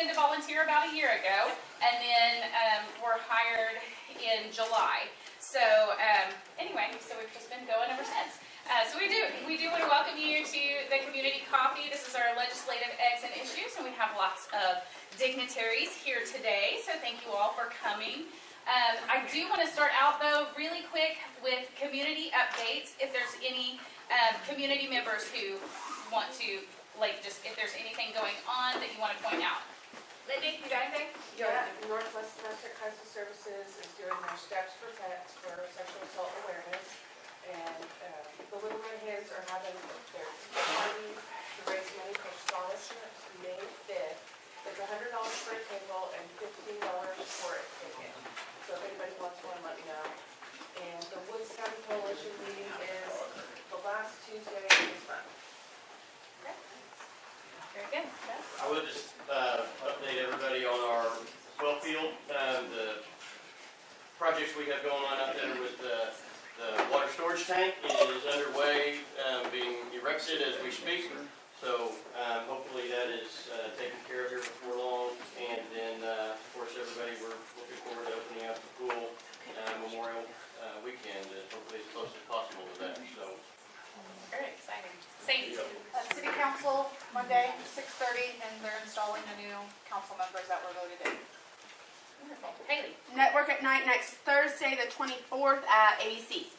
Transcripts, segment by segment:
in to volunteer about a year ago, and then were hired in July. So anyway, so we've just been going ever since. So we do want to welcome you to the community coffee. This is our legislative eggs and issues, and we have lots of dignitaries here today. So thank you all for coming. I do want to start out though really quick with community updates. If there's any community members who want to, like, just if there's anything going on that you want to point out. Lindy, you got anything? Yeah, Northwest Domestic Crisis Services is doing their Steps for Pets for sexual assault awareness, and the Little Redheads are having their party to raise money for scholarships May 5th. It's $100 for a table and $15 for a ticket. So if anybody wants one, let me know. And the Woods County Coalition meeting is the last Tuesday of this month. Very good. I would just update everybody on our well field, the projects we have going on out there with the water storage tank is underway, being erected as we speak. So hopefully that is taken care of here before long. And then, of course, everybody, we're looking forward to opening up the pool Memorial weekend, hopefully as close as possible to that. So Very exciting. Saints. City Council, Monday, 6:30, and they're installing the new council members that were voted in. Wonderful. Haley. Network at Night next Thursday, the 24th at ABC,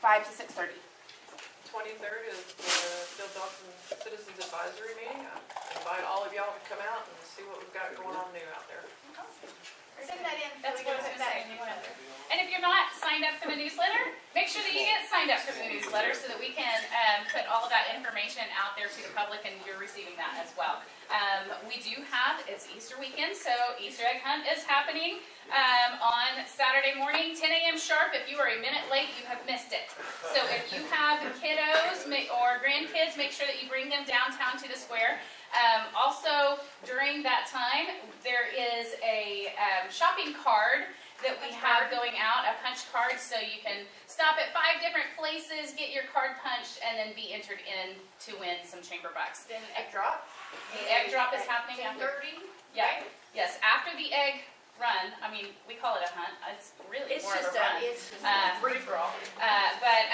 5 to 6:30. 23rd is the Bill Johnson Citizens Advisory meeting. I invite all of y'all to come out and see what we've got going on new out there. Send that in. That's what I was going to say. And if you're not signed up for the newsletter, make sure that you get signed up for the newsletter so that we can put all of that information out there to the public, and you're receiving that as well. We do have, it's Easter weekend, so Easter egg hunt is happening on Saturday morning, 10 a.m. sharp. If you are a minute late, you have missed it. So if you have kiddos or grandkids, make sure that you bring them downtown to the square. Also, during that time, there is a shopping card that we have going out, a punch card, so you can stop at 5 different places, get your card punched, and then be entered in to win some chamber bucks. Then egg drop. The egg drop is happening after. 10:30. Yeah. Yes, after the egg run. I mean, we call it a hunt. It's really more of a run. It's just a free for all. But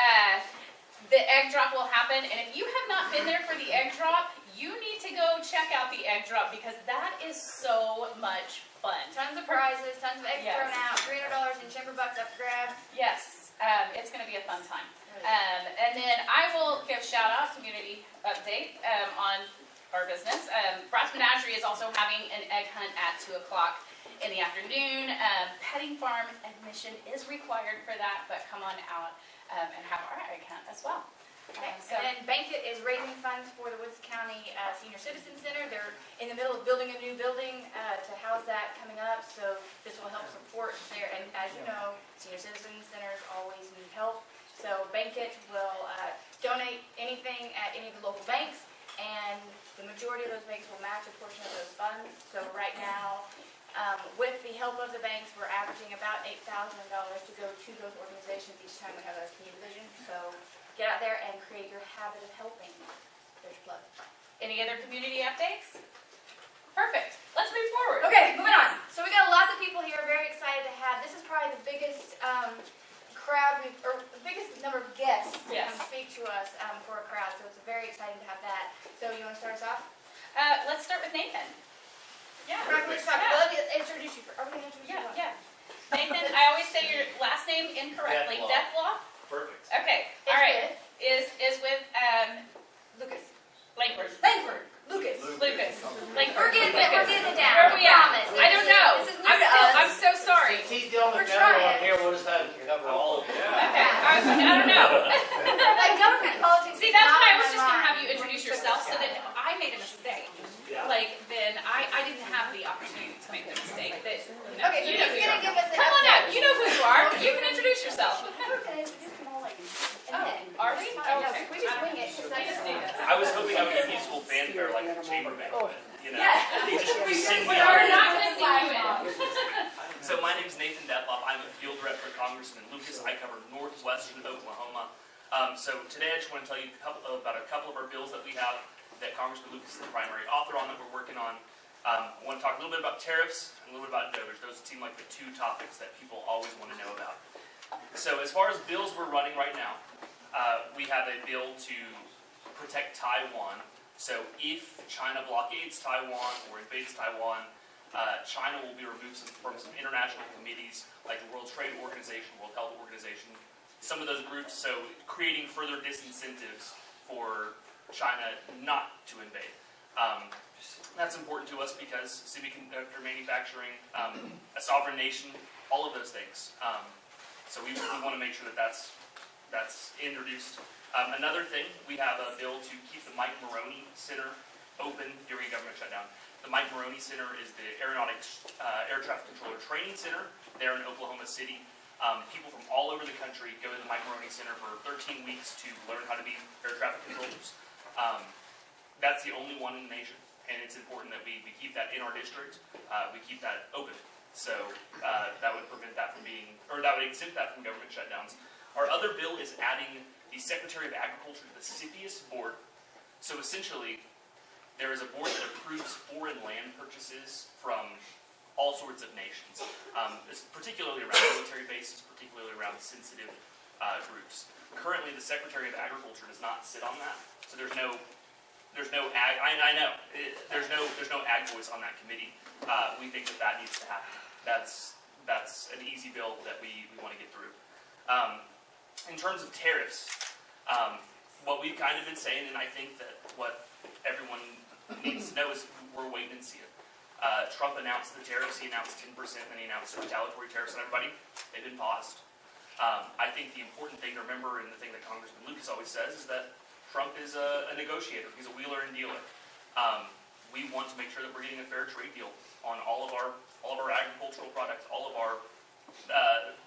the egg drop will happen, and if you have not been there for the egg drop, you need to go check out the egg drop because that is so much fun. Tons of prizes, tons of eggs Yes. thrown out, $300 in chamber bucks up for grabs. Yes, it's going to be a fun time. And then I will give shout out, community update on our business. Brass Menagerie is also having an egg hunt at 2 o'clock in the afternoon. Petting farm admission is required for that, but come on out and have our egg hunt as well. Okay. And then Banquet is raising funds for the Woods County Senior Citizen Center. They're in the middle of building a new building to house that coming up, so this will help support there. And as you know, Senior Citizen Centers always need help. So Banquet will donate anything at any of the local banks, and the majority of those banks will match a portion of those funds. So right now, with the help of the banks, we're averaging about $8,000 to go to those organizations each time we have a community division. So get out there and create your habit of helping. There's your plug. Any other community updates? Perfect. Let's move forward. Okay, moving on. So we got lots of people here, very excited to have. This is probably the biggest crowd, or the biggest number of guests to Yes. come speak to us for a crowd. So it's very exciting to have that. So you want to start us off? Let's start with Nathan. Yeah. Let me introduce you. Are we going to introduce you? Yeah. Nathan, I always say your last name incorrectly. Deathloff. Deathloff? Perfect. Okay. All right. Is with Lucas. Langford. Lucas. Langford. We're getting it down. Where are we at? Promise. I don't know. This is new to us. I'm so sorry. He's the only We're guy on trying. here. We'll just have to cover all of it. Okay. I don't know. Like government politics. See, that's why I was just going to have you introduce yourself so that if I made a mistake, then I didn't have the opportunity to make the mistake. That, Okay, so you know he's who you going to are. give us an Come on up. update. You know who you are. You can introduce yourself. Okay, we just come all like Oh, are we? No, Okay. we just wing it. We just do this. I was hoping I would get peaceful fanfare like a chamber banquet, you know? Yeah. They just sing We me are out. not going to see you in. So my name's Nathan Dettloff. I'm a field rep for Congressman Lucas. I cover northwestern Oklahoma. So today I just want to tell you about a couple of our bills that we have that Congressman Lucas is the primary author on that we're working on. I want to talk a little bit about tariffs and a little bit about DOGE. Those seem like the two topics that people always want to know about. So as far as bills we're running right now, we have a bill to protect Taiwan. So if China blockades Taiwan or invades Taiwan, China will be removed from some international committees like the World Trade Organization, World Health Organization, some of those groups, so creating further disincentives for China not to invade. That's important to us because semiconductor manufacturing, a sovereign nation, all of those things. So we want to make sure that that's introduced. Another thing, we have a bill to keep the Mike Maroney Center open during a government shutdown. The Mike Maroney Center is the Aeronautics Air Traffic Controller Training Center there in Oklahoma City. People from all over the country go to the Mike Maroney Center for 13 weeks to learn how to be air traffic controllers. That's the only one in the nation, and it's important that we keep that in our district. We keep that open. So that would prevent that from being, or that would exempt that from government shutdowns. Our other bill is adding the Secretary of Agriculture to the CFIUS board. So essentially, there is a board that approves foreign land purchases from all sorts of nations, particularly around military bases, particularly around sensitive groups. Currently, the Secretary of Agriculture does not sit on that, so there's no ag. I know there's no ag voice on that committee. We think that needs to happen. That's an easy bill that we want to get through. In terms of tariffs, what we've kind of been saying, and I think that what everyone needs to know is we're waiting and seeing. Trump announced the tariffs. He announced 10%, then he announced retaliatory tariffs on everybody. They've been paused. I think the important thing to remember, and the thing that Congressman Lucas always says, is that Trump is a negotiator. He's a wheeler and dealer. We want to make sure that we're getting a fair trade deal on all of our agricultural products, all of our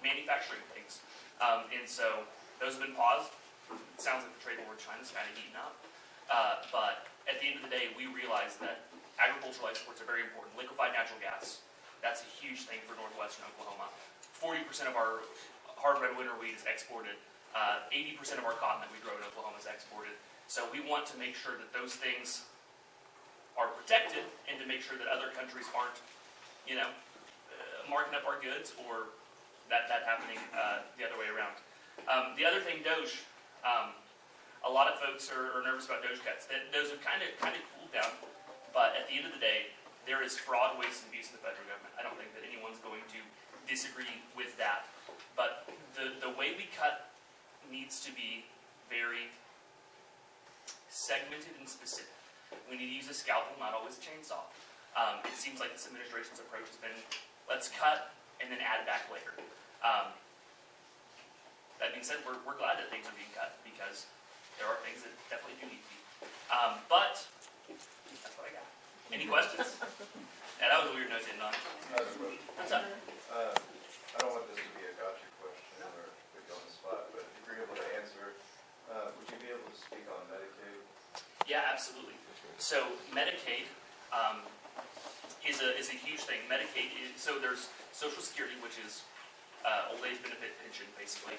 manufacturing things. And so those have been paused. It sounds like the trade war with China's kind of heating up. But at the end of the day, we realize that agricultural exports are very important. Liquefied natural gas, that's a huge thing for northwestern Oklahoma. 40% of our hard red winter wheat is exported. 80% of our cotton that we grow in Oklahoma is exported. So we want to make sure that those things are protected and to make sure that other countries aren't, marking up our goods or that happening the other way around. The other thing, DOGE. A lot of folks are nervous about DOGE cuts. Those have kind of cooled down, but at the end of the day, there is fraud, waste, and abuse in the federal government. I don't think that anyone's going to disagree with that. But the way we cut needs to be very segmented and specific. We need to use a scalpel, not always a chainsaw. It seems like this administration's approach has been, let's cut and then add back later. That being said, we're glad that things are being cut because there are things that definitely do need to be. But that's what I got. Any questions? Yeah, that was a weird note to end on. What's up? I don't want this to be a gotcha question or put you on the spot, but if you're able to answer, would you be able to speak on Medicaid? Yeah, absolutely. So Medicaid is a huge thing. Medicaid is, so there's Social Security, which is old age benefit pension, basically.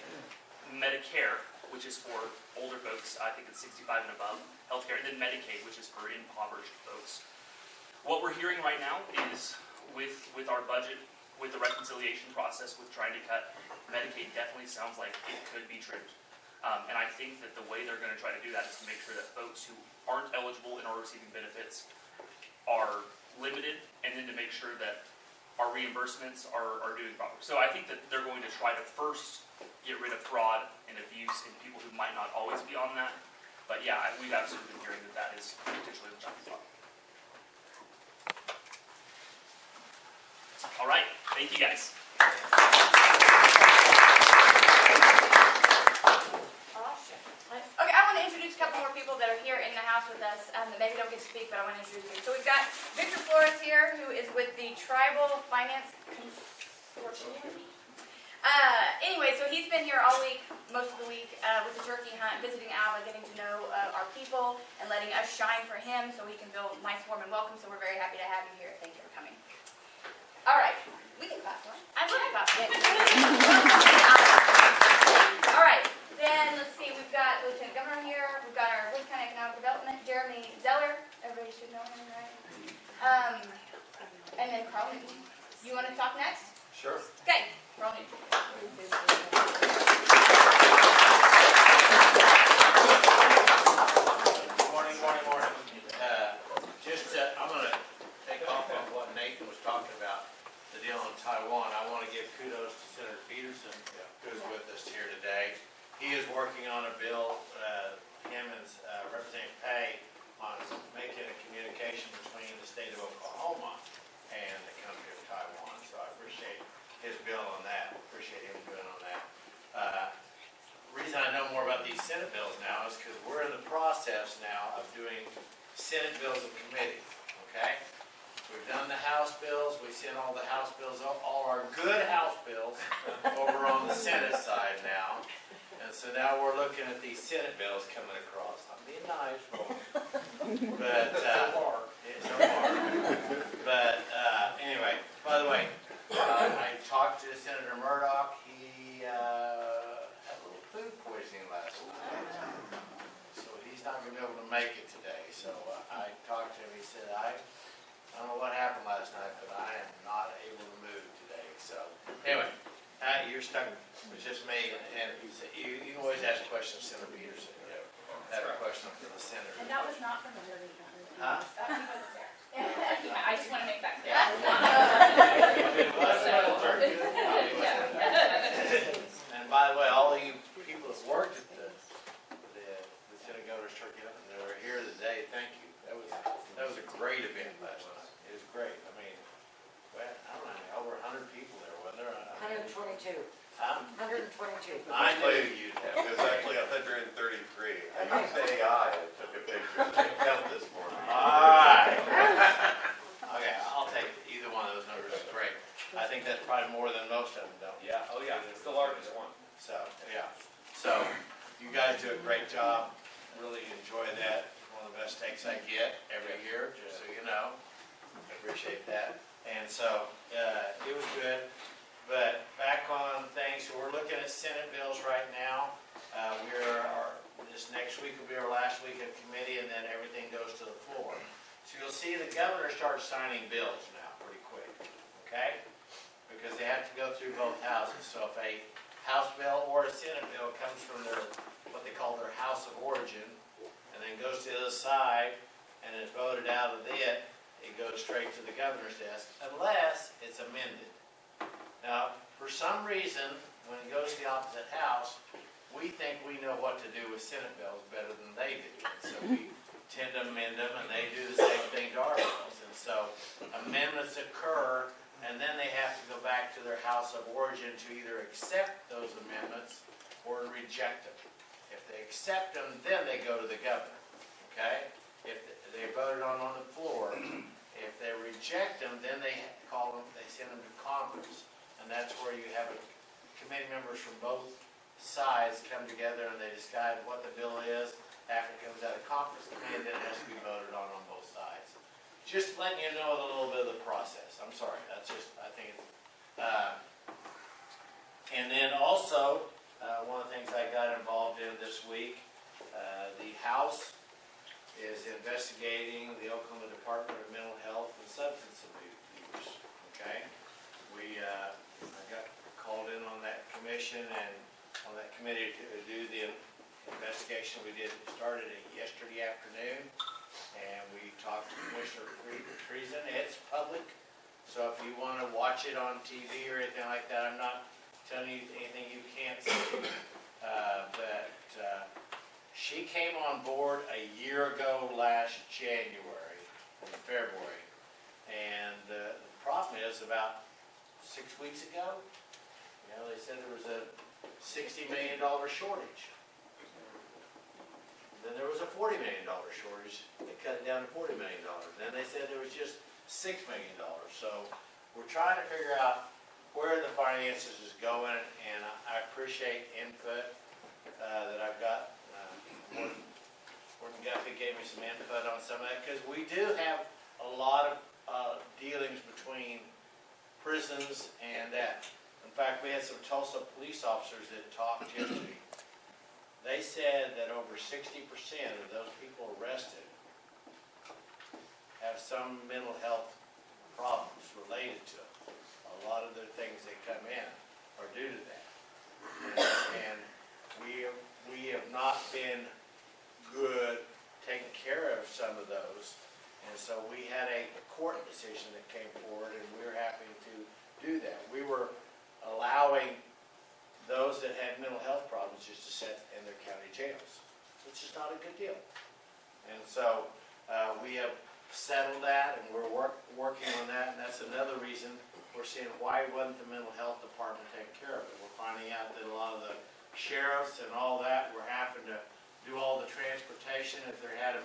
Medicare, which is for older folks, I think it's 65 and above, healthcare, and then Medicaid, which is for impoverished folks. What we're hearing right now is with our budget, with the reconciliation process, with trying to cut, Medicaid definitely sounds like it could be trimmed. And I think that the way they're going to try to do that is to make sure that folks who aren't eligible and are receiving benefits are limited, and then to make sure that our reimbursements are doing proper. So I think that they're going to try to first get rid of fraud and abuse and people who might not always be on that. But yeah, we've absolutely been hearing that is potentially the chopping block. All right, thank you guys. Okay, I want to introduce a couple more people that are here in the house with us that maybe don't get to speak, but I want to introduce you. So we've got Victor Flores here, who is with the Tribal Finance Consortium. Anyway, so he's been here all week, most of the week, with the turkey hunt, visiting Alva, getting to know our people, and letting us shine for him so he can feel nice, warm, and welcome. So we're very happy to have you here. Thank you for coming. All right. We can clap, right? I love to clap. All right. Then, let's see. We've got Lieutenant Governor here. We've got our Woods County Economic Development, Jeremy Zeller. Everybody should know him, right? working on a bill, him and Representative Pay, on making a communication between the state of Oklahoma and the country of Taiwan. So I appreciate his bill on that, appreciate him doing on that. The reason I know more about these Senate bills now is because we're in the process now of doing Senate bills of committee, okay? We've done the House bills, we sent all the House bills, all our good House bills over on the Senate side now. And so now we're looking at these Senate bills coming across. I'm being nice, but, it's so far. But, anyway, by the way, I talked to Senator Murdoch. He, had a little food poisoning last night. So he's not gonna be able to make it today. So I talked to him, he said, I don't know what happened last night, but I am not able to move today. So, anyway, you're stuck with just me, and you can always ask questions, Senator Peterson. You have a question for the senator. And that was not from the Liberty County. Huh? He wasn't there. Yeah, I just want to make that clear. And by the way, all of you people that worked at the Senate Governor's Turkey Oven that are here today, thank you. That was a great event last night. It was great. I mean, well, I don't know, over 100 people there, wasn't there? 122. Huh? 122. I knew you'd It have. was actually 133. I used AI and took a picture to count this morning. Alright. Okay, I'll take it. Either one of those numbers is great. I think that's probably more than most of them don't. Yeah, oh yeah, it's the largest one. So, yeah. So, you guys do a great job. Really enjoy that. One of the best takes I get every year, just so you know. I appreciate that. And so, it was good. But back on things, so we're looking at Senate bills right now. This next week will be our last week of committee, and then everything goes to the floor. So you'll see the governor starts signing bills now pretty quick, okay? Because they have to go through both houses. So if a House bill or a Senate bill comes from what they call their house of origin, and then goes to the other side, and is voted out of it goes straight to the governor's desk, unless it's amended. Now, for some reason, when it goes to the opposite house, we think we know what to do with Senate bills better than they do. And so we tend to amend them, and they do the same thing to our bills. And so amendments occur, and then they have to go back to their house of origin to either accept those amendments or to reject them. If they accept them, then they go to the governor, okay? If they're voted on the floor, if they reject them, then they send them to conference. And that's where you have committee members from both sides come together and they decide what the bill is. After it comes out of conference committee, then it has to be voted on both sides. Just letting you know a little bit of the process. I'm sorry, that's just, I think it's, and then also, one of the things I got involved in this week, the House is investigating the Oklahoma Department of Mental Health and Substance Abuse, okay? I got called in on that commission and on that committee to do the investigation. We started it yesterday afternoon, and we talked to Commissioner Treason. It's public, so if you want to watch it on TV or anything like that, I'm not telling you anything you can't see. But she came on board a year ago last January, February, and the problem is about 6 weeks ago, they said there was a $60 million shortage. Then there was a $40 million shortage. They cut it down to $40 million. Then they said there was just $6 million. So we're trying to figure out where the finances is going, and I appreciate input that I've got. Morton Guffey gave me some input on some of that, because we do have a lot of dealings between prisons and that. In fact, we had some Tulsa police officers that talked yesterday. They said that over 60% of those people arrested have some mental health problems related to it. A lot of the things that come in are due to that. And we have not been good taking care of some of those. And so we had a court decision that came forward, and we were having to do that. We were allowing those that had mental health problems just to sit in their it's just not a good deal. And so, we have settled that, and we're working on that, and that's another reason we're seeing why wasn't the mental health department taking care of it. We're finding out that a lot of the sheriffs and all that were having to do all the transportation if they had if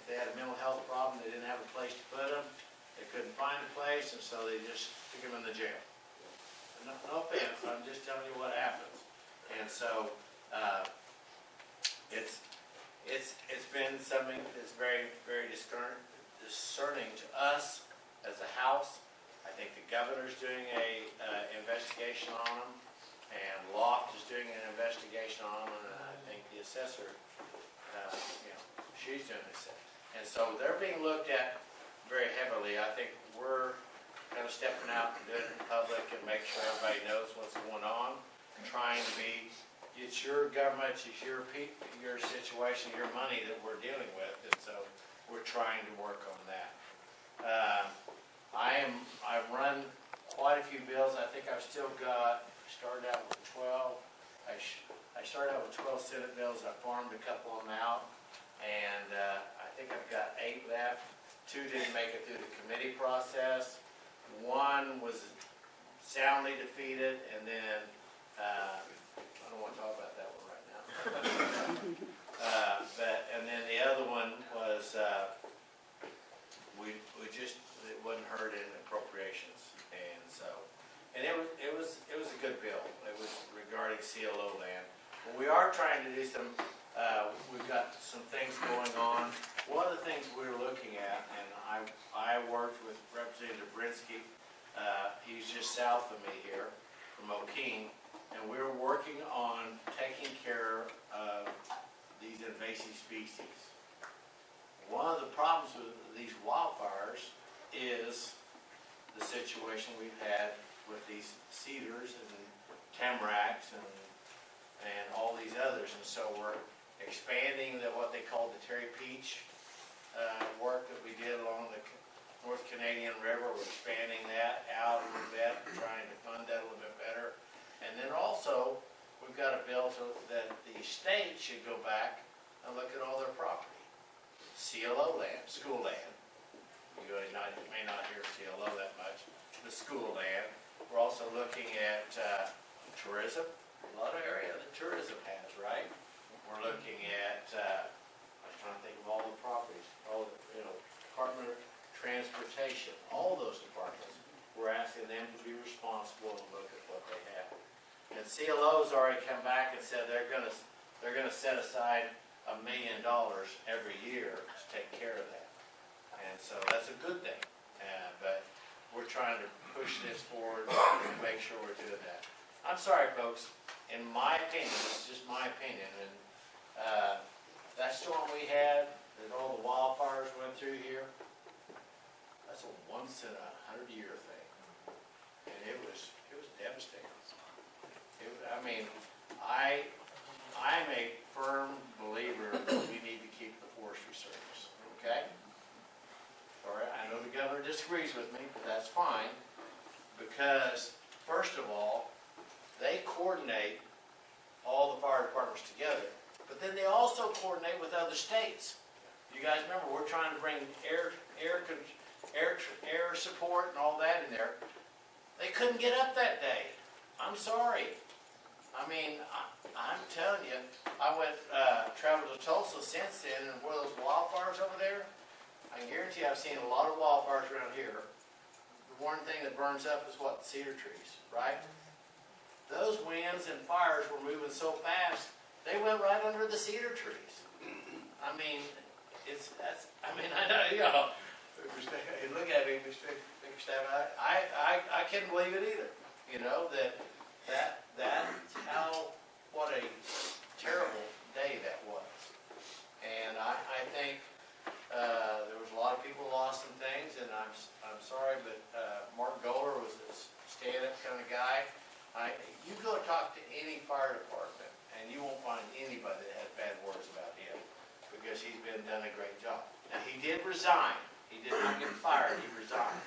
they had a mental health problem, they didn't have a place to put them, they couldn't find a place, and so they just took them in the jail. No offense, I'm just telling you what happens. And so, it's been something that's very, very discerning to us as a house. I think the governor's doing a investigation on them, and Loft is doing an investigation on them, and I think the assessor, she's doing this. And so they're being looked at very heavily. I think we're kind of stepping out and doing it in public and make sure everybody knows what's going on, trying to be, it's your government, it's your situation, your money that we're dealing with, and so we're trying to work on that. I've run quite a few bills. I think I've still started out with 12. I started out with 12 Senate bills. I farmed a couple of them out, and I think I've got 8 left. 2 didn't make it through the committee process. 1 was soundly defeated, and then I don't want to talk about that one right now. And then the other one was it wasn't heard in appropriations, and so it was a good bill. It was regarding CLO land. But we are trying to do some. We've got some things going on. One of the things we're looking at, and I worked with Representative Brinsky. He's just south of me here, from O'Keene, and we're working on taking care of these invasive species. One of the problems with these wildfires is the situation we've had with these cedars and tamaracks and all these others, and so we're expanding what they call the Terry Peach work that we did along the North Canadian River. We're expanding that out a little bit, trying to fund that a little bit better. And then also, we've got a bill that the state should go back and look at all their property. CLO land, school land. You may not hear CLO that much. The school land. We're also looking at tourism. A lot of area that tourism has, right? We're looking at, I'm trying to think of all the properties, all the, Department of Transportation, all those departments. We're asking them to be responsible and look at what they have. And CLO's already come back and said they're gonna set aside $1 million every year to take care of that. And so that's a good thing. But we're trying to push this forward and make sure we're doing that. I'm sorry, folks. In my opinion, this is just my opinion, and that storm we had, that all the wildfires went through here, that's a once in a 100-year thing, and it was devastating. I'm a firm believer that we need to keep the Forestry Service. Okay. All right. I know the governor disagrees with me, but that's fine, because first of all, they coordinate all the fire departments together, but then they also coordinate with other states. You guys remember, we're trying to bring air support and all that in there. They couldn't get up that day. I'm sorry. I'm telling you, I traveled to Tulsa since then, and where those wildfires over there, I can guarantee I've seen a lot of wildfires around here. The one thing that burns up is what? Cedar trees, right? Those winds and fires were moving so fast, they went right under the cedar trees. I know, look at me, I couldn't believe it either. That's what a terrible day that was. And I think there was a lot of people lost some things, and I'm sorry, but Mark Goller was a stand-up kind of guy. You go talk to any fire department, and you won't find anybody that has bad words about him, because he's done a great job. Now, he did resign. He did not get fired. He resigned.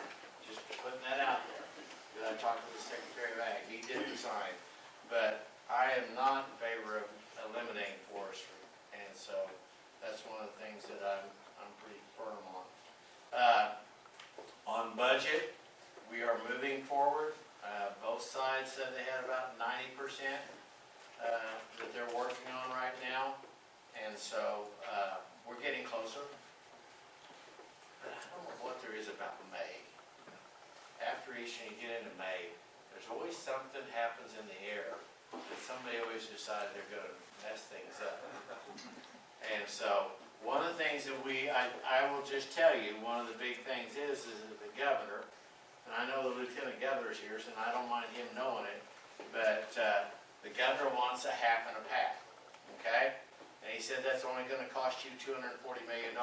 Just putting that out there. I talked to the Secretary of Ag. He did resign. But I am not in favor of eliminating forestry. And so that's one of the things that I'm pretty firm on. On budget, we are moving forward. Both sides said they had about 90% that they're working on right now, and so we're getting closer. But I don't know what there is about May. After Easter, you get into May, there's always something happens in the air that somebody always decides they're going to mess things up. And so one of the things that I will just tell you, one of the big things is that the governor, and I know the lieutenant governor's here, so I don't mind him knowing it, but the governor wants a half and a half, okay? And he said that's only going to cost you $240 million.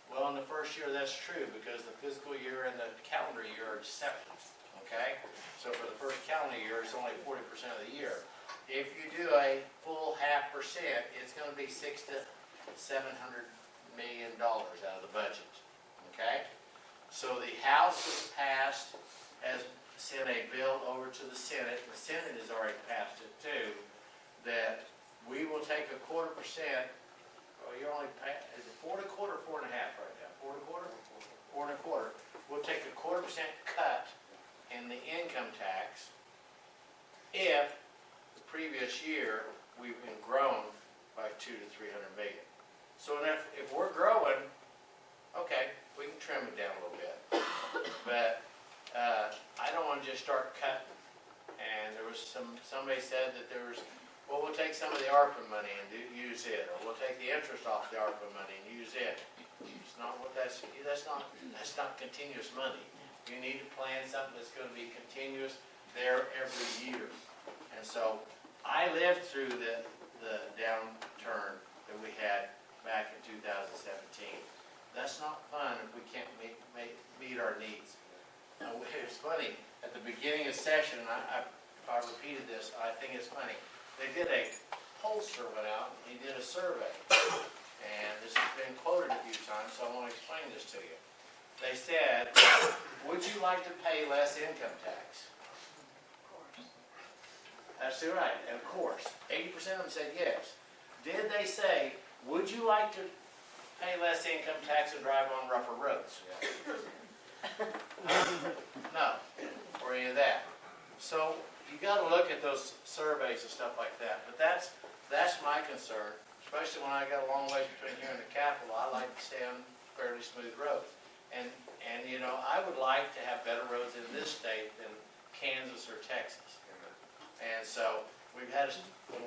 Well, in the first year, that's true, because the fiscal year and the calendar year are separate, okay? So for the first calendar year, it's only 40% of the year. If you do a full 0.5%, it's going to be $600 to $700 million out of the budget, okay? So the House has passed, has sent a bill over to the Senate has already passed it too, that we will take a 0.25%, well, you're only, is it 4 1/4 or 4 1/2 right now? 4 1/4? 4 1/4. We'll take a 0.25% cut in the income tax if the previous year we've been grown by 200 to 300 million. So if we're growing, okay, we can trim it down a little bit. But I don't want to just start cutting. And there was somebody said that there was, well, we'll take some of the ARPA money and use it, or we'll take the interest off the ARPA money and use it. It's not what that's not continuous money. You need to plan something that's going to be continuous there every year. And so I lived through the downturn that we had back in 2017. That's not fun if we can't meet our needs. It's funny, at the beginning of session, if I repeated this, I think it's funny. They did a pollster went out, and he did a survey. And this has been quoted a few times, so I want to explain this to you. They said, would you like to pay less income tax? That's right, and of course. 80% of them said yes. Did they say, would you like to pay less income tax and drive on rougher roads? No, or any of that. So you got to look at those surveys and stuff like that. But that's my concern, especially when I got a long way between here and the Capitol. I like to stay on fairly smooth roads. And you know, I would like to have better roads in this state than Kansas or Texas. And so we've had a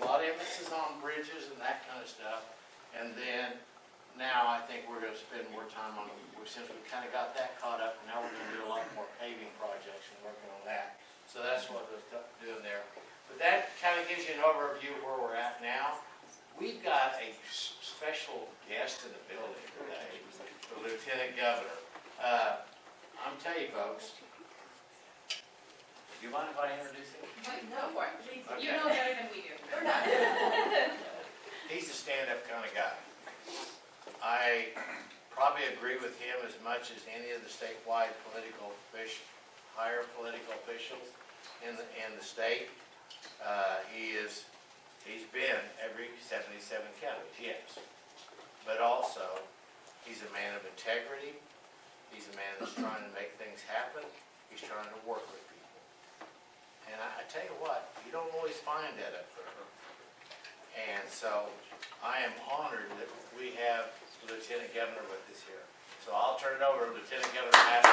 lot of emphasis on bridges and that kind of stuff. And then now I think we're going to spend more time on, since we kind of got that caught up, and now we're going to do a lot more paving projects and working on that. So that's what we're doing there. But that kind of gives you an overview of where we're at now. We've got a special guest in the building today, the Lieutenant Governor. I'm telling you folks, do you mind if I introduce him? Go for it. Okay. You know better than we do. He's a stand-up kind of guy. I probably agree with him as much as any of the statewide higher political officials in the state. He's been every 77 counties, yes. But also, he's a man of integrity. He's a man that's trying to make things happen. He's trying to work with people. And I tell you what, you don't always find that up there. And so I am honored that we have the Lieutenant Governor with us here. So I'll turn it over to Lieutenant Governor Matt.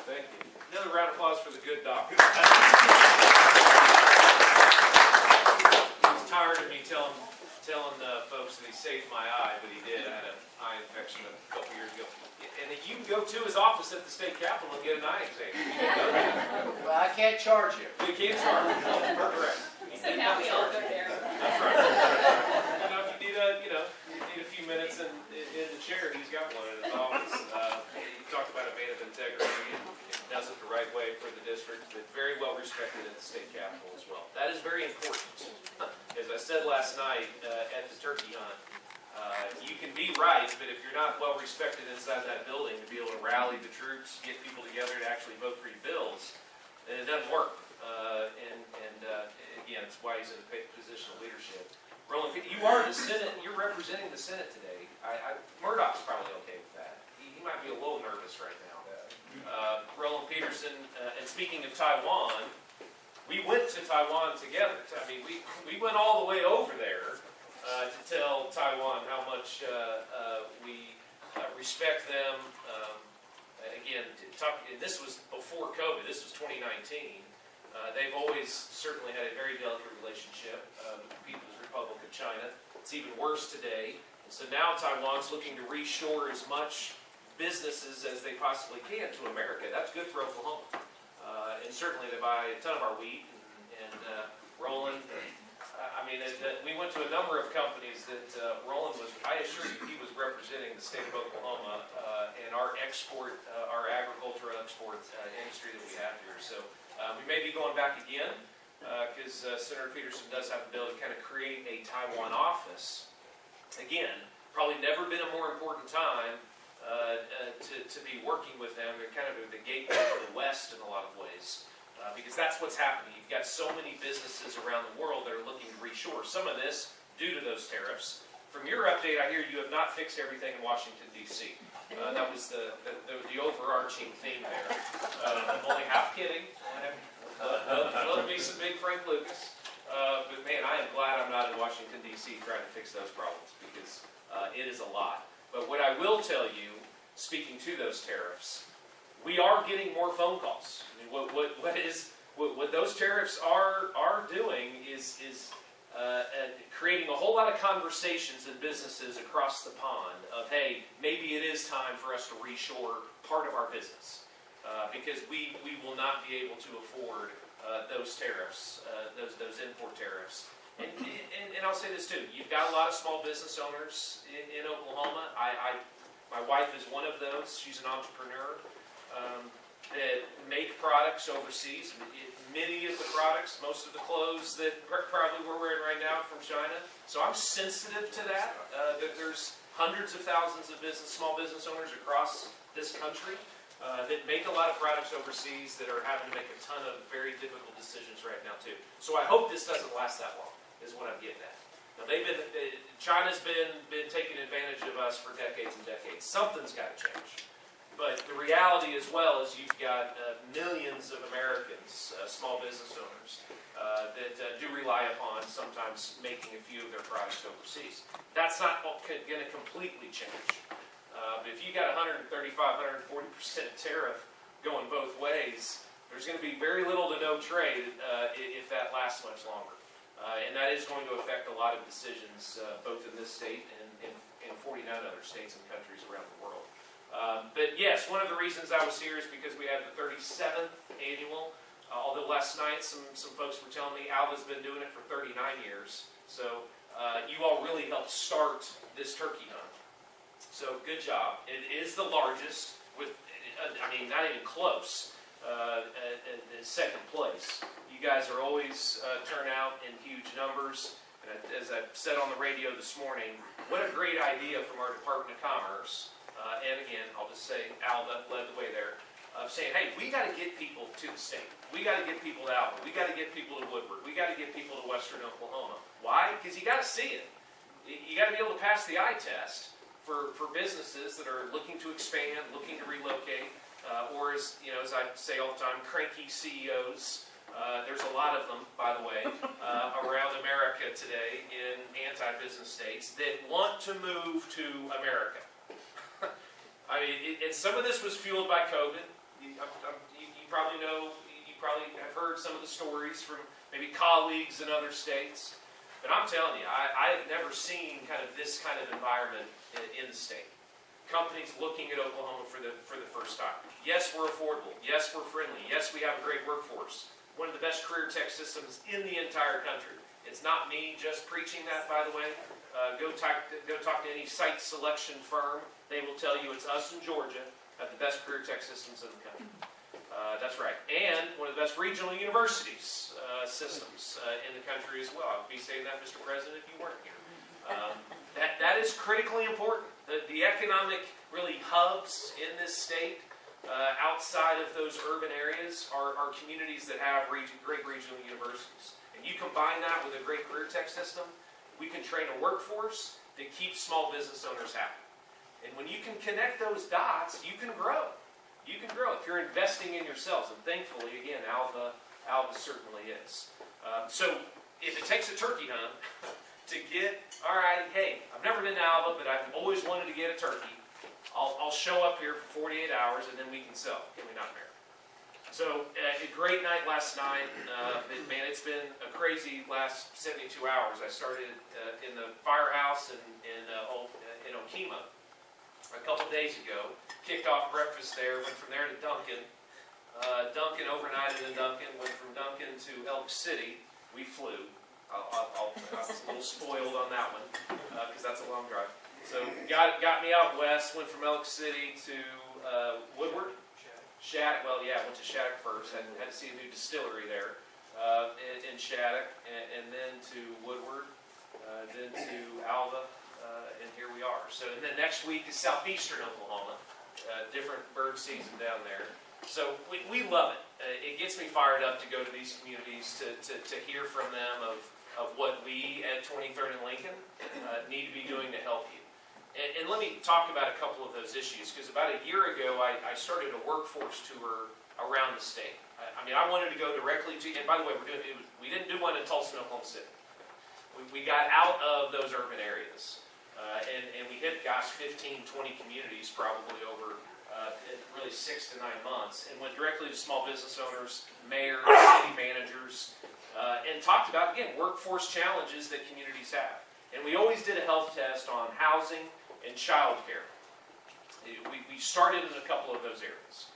Thank you. Another round of applause for the good doctor. He's tired of me telling folks that he saved my eye, but he did. I had an eye infection a couple years ago. And you can go to his office at the state capitol and get an eye exam. Well, I can't charge you. You can't charge. Correct. So now we all go there. That's right. If you need a few minutes in the chair, he's got one in his office. You talked about a man of integrity and does it the right way for the district, but very well respected at the state capitol as well. That is very important. As I said last night at the turkey hunt, you can be right, but if you're not well respected inside that building to be able to rally the troops, get people together to actually vote for your bills, then it doesn't work. And everybody's in a position of leadership. Roland, you are the Senate, you're representing the Senate today. Murdoch's probably okay with that. He might be a little nervous right now. Roland Peterson, and speaking of Taiwan, we went to Taiwan together. I mean, we went all the way over there to tell Taiwan how much we respect them. Again, this was before COVID. This was 2019. They've always certainly had a very delicate relationship with the People's Republic of China. It's even worse today. And so now Taiwan's looking to reshore as much businesses as they possibly can to America. That's good for Oklahoma. And certainly they buy a ton of our wheat. And Roland, we went to a number of companies that Roland was, I assure you, he was representing the state of Oklahoma and our export, our agriculture and export industry that we have here. So we may be going back again because Senator Peterson does have the ability to kind of create a Taiwan office. Again, probably never been a more important time to be working with them. They're kind of the gateway to the West in a lot of ways. Because that's what's happening. You've got so many businesses around the world that are looking to reshore. Some of this due to those tariffs. From your update, I hear you have not fixed everything in Washington, D.C. That was the overarching theme there. I'm only half kidding. Love me some big Frank Lucas. But man, I am glad I'm not in Washington, D.C. trying to fix those problems because it is a lot. But what I will tell you, speaking to those tariffs, we are getting more phone calls. I mean, what those tariffs are doing is creating a whole lot of conversations in businesses across the pond of, hey, maybe it is time for us to reshore part of our business because we will not be able to afford those tariffs, those import tariffs. And I'll say this too: you've got a lot of small business owners in Oklahoma. My wife is one of those. She's an entrepreneur. That make products overseas. Many of the products, most of the clothes that probably we're wearing right now from China. So I'm sensitive to that. That there's hundreds of thousands of small business owners across this country that make a lot of products overseas that are having to make a ton of very difficult decisions right now too. So I hope this doesn't last that long, is what I'm getting at. Now China's been taking advantage of us for decades and decades. Something's got to change. But the reality as well is you've got millions of Americans, small business owners, that do rely upon sometimes making a few of their products overseas. That's not going to completely change. But if you got 135, 140% tariff going both ways, there's going to be very little to no trade if that lasts much longer. And that is going to affect a lot of decisions both in this state and in 49 other states and countries around the world. But yes, one of the reasons I was here is because we had the 37th annual. Although last night some folks were telling me Alva's been doing it for 39 years. So you all really helped start this turkey hunt. So good job. It is the largest with, not even close, second place. You guys are always turn out in huge numbers. And as I said on the radio this morning, what a great idea from our Department of Commerce. And again, I'll just say Alva led the way there, of saying, hey, we got to get people to the state. We got to get people to Alva. We got to get people to Woodward. We got to get people to Western Oklahoma. Why? Because you got to see it. You got to be able to pass the eye test for businesses that are looking to expand, looking to relocate, or as I say all the time, cranky CEOs. There's a lot of them, by the way, around America today in anti-business states that want to move to America. And some of this was fueled by COVID. You probably know, you probably have heard some of the stories from maybe colleagues in other states. But I'm telling you, I have never seen this kind of environment in the state. Companies looking at Oklahoma for the first time. Yes, we're affordable. Yes, we're friendly. Yes, we have a great workforce. One of the best career tech systems in the entire country. It's not me just preaching that, by the way. Go talk to any site selection firm. They will tell you it's us in Georgia have the best career tech systems in the country. That's right. And one of the best regional universities systems in the country as well. I would be saying that, Mr. President, if you weren't here. That is critically important. The economic really hubs in this state outside of those urban areas are communities that have great regional universities. And you combine that with a great career tech system, we can train a workforce that keeps small business owners happy. And when you can connect those dots, you can grow. You can grow if you're investing in yourselves. And thankfully, again, Alva certainly is. So if it takes a turkey hunt to get, all right, hey, I've never been to Alva, but I've always wanted to get a turkey. I'll show up here for 48 hours and then we can sell. Can we not, Mayor? So a great night last night. Man, it's been a crazy last 72 hours. I started in the firehouse in Okemah a couple days ago. Kicked off breakfast there. Went from there to Duncan. Duncan overnighted in Duncan. Went from Duncan to Elk City. We flew. I was a little spoiled on that one because that's a long drive. So got me out west. Went from Elk City to Woodward. Shattuck. Well, yeah, I went to Shattuck first. Had to see a new distillery there in Shattuck, and then to Woodward, then to Alva, and here we are. So, and then next week is southeastern Oklahoma. Different bird season down there. So we love it. It gets me fired up to go to these communities to hear from them of what we at 23rd and Lincoln need to be doing to help you. And let me talk about a couple of those issues, because about a year ago I started a workforce tour around the state. I mean, I wanted to go directly to, and by the way, we didn't do one in Tulsa and Oklahoma City. We got out of those urban areas, and we hit, 15, 20 communities probably over really 6 to 9 months, and went directly to small business owners, mayors, city managers, and talked about, again, workforce challenges that communities have. And we always did a health test on housing and child care. We started in a couple of those areas.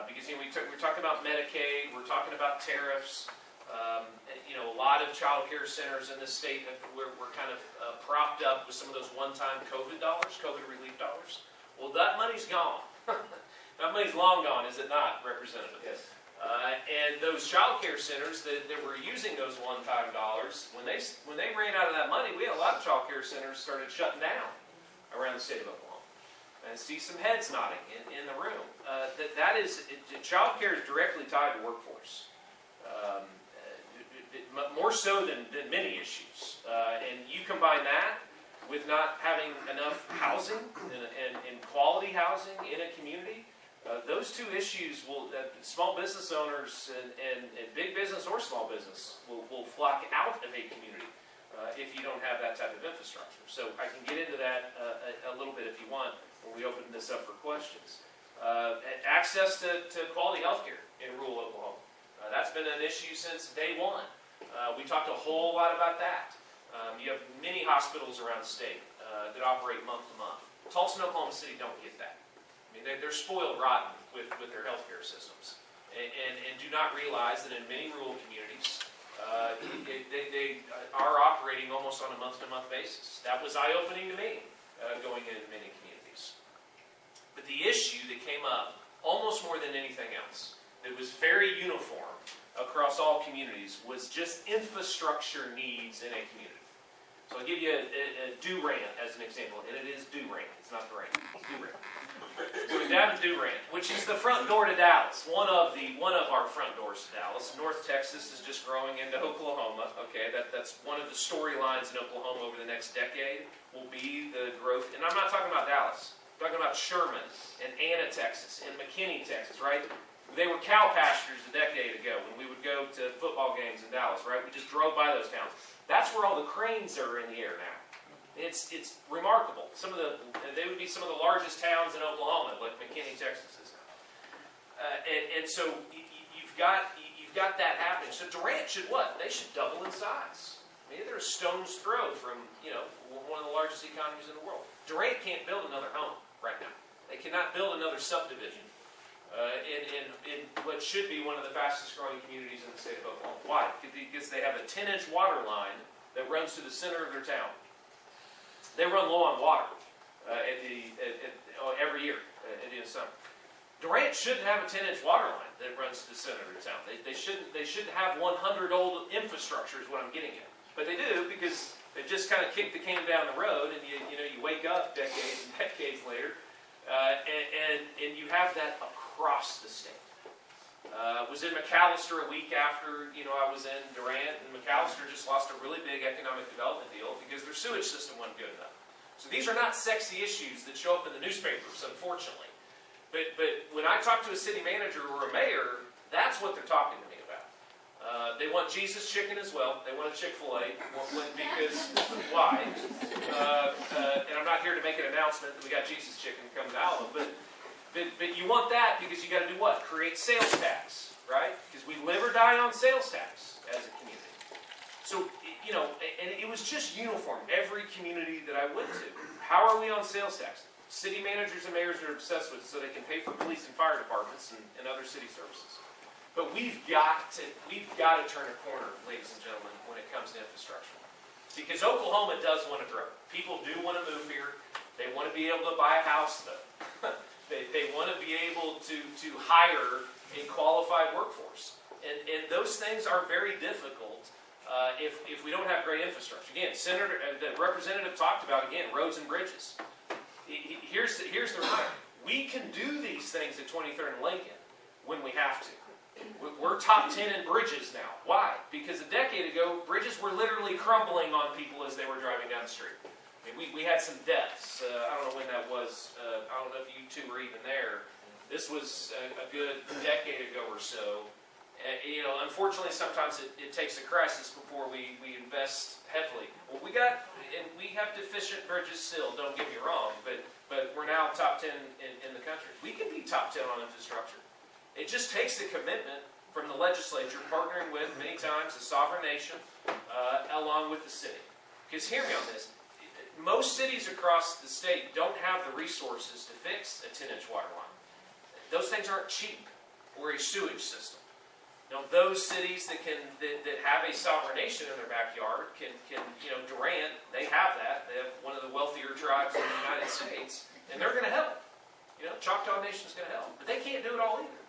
Because we're talking about Medicaid, we're talking about tariffs. A lot of child care centers in the state that we're kind of propped up with some of those one-time COVID dollars, COVID relief dollars. Well, that money's gone. That money's long gone, is it not, Representative? Yes. And those child care centers that were using those one-time dollars, when they ran out of that money, we had a lot of child care centers started shutting down around the state of Oklahoma. And I see some heads nodding in the room. Child care is directly tied to workforce. More so than many issues. And you combine that with not having enough housing and quality housing in a community, those two issues will, small business owners and big business or small business will flock out of a community if you don't have that type of infrastructure. So I can get into that a little bit if you want when we open this up for questions. Access to quality health care in rural Oklahoma. That's been an issue since day one. We talked a whole lot about that. You have many hospitals around the state that operate month to month. Tulsa and Oklahoma City don't get that. I mean, they're spoiled rotten with their healthcare systems, and do not realize that in many rural communities, they are operating almost on a month-to-month basis. That was eye-opening to me, going into many communities. But the issue that came up, almost more than anything else, that was very uniform across all communities, was just infrastructure needs in a community. So I'll give you a Durant as an example, and it is Durant. It's not Durant. It's Durant. So we're down to Durant, which is the front door to Dallas. One of our front doors to Dallas. North Texas is just growing into Oklahoma. Okay, that's one of the storylines in Oklahoma over the next decade will be the growth. And I'm not talking about Dallas. I'm talking about Sherman and Anna, Texas, and McKinney, Texas. Right? They were cow pastures a decade ago when we would go to football games in Dallas. Right? We just drove by those towns. That's where all the cranes are in the air now. It's remarkable. They would be some of the largest towns in Oklahoma, like McKinney, Texas is. And so you've got that happening. So Durant should what? They should double in size. Maybe they're a stone's throw from one of the largest economies in the world. Durant can't build another home right now. They cannot build another subdivision in what should be one of the fastest growing communities in the state of Oklahoma. Why? Because they have a 10-inch water line that runs through the center of their town. They run low on water every year at the end of summer. Durant shouldn't have a 10-inch water line that runs to the center of their town. They shouldn't have 100-old infrastructure is what I'm getting at. But they do because they just kind of kick the can down the road, and you wake up decades and decades later, and you have that across the state. Was in McAllister a week after, I was in Durant, and McAllister just lost a really big economic development deal because their sewage system wasn't good enough. So these are not sexy issues that show up in the newspapers, unfortunately. But when I talk to a city manager or a mayor, that's what they're talking to me about. They want Jesus chicken as well. They want a Chick-fil-A because why? And I'm not here to make an announcement that we got Jesus chicken coming to Alva, but you want that because you got to do what? Create sales tax, right? Because we live or die on sales tax as a community. So, and it was just uniform. Every community that I went to. How are we on sales tax? City managers and mayors are obsessed with it so they can pay for police and fire departments and other city services. But we've got to turn a corner, ladies and gentlemen, when it comes to infrastructure. Because Oklahoma does want to grow. People do want to move here. They want to be able to buy a house, though. They want to be able to hire a qualified workforce. And those things are very difficult if we don't have great infrastructure. Again, the representative talked about, roads and bridges. Here's the reminder. We can do these things at 23rd and Lincoln when we have to. We're top 10 in bridges now. Why? Because a decade ago, bridges were literally crumbling on people as they were driving down the street. I mean, we had some deaths. I don't know when that was. I don't know if you two were even there. This was a good decade ago or so. Unfortunately, sometimes it takes a crisis before we invest heavily. Well, we have deficient bridges still, don't get me wrong, but we're now top 10 in the country. We can be top 10 on infrastructure. It just takes the commitment from the legislature, partnering with, many times, the sovereign nation, along with the city. Because hear me on this. Most cities across the state don't have the resources to fix a 10-inch water line. Those things aren't cheap, or a sewage system. Those cities that have a sovereign nation in their backyard can Durant, they have that. They have one of the wealthier tribes in the United States, and they're going to help. Choctaw Nation's going to help, but they can't do it all either.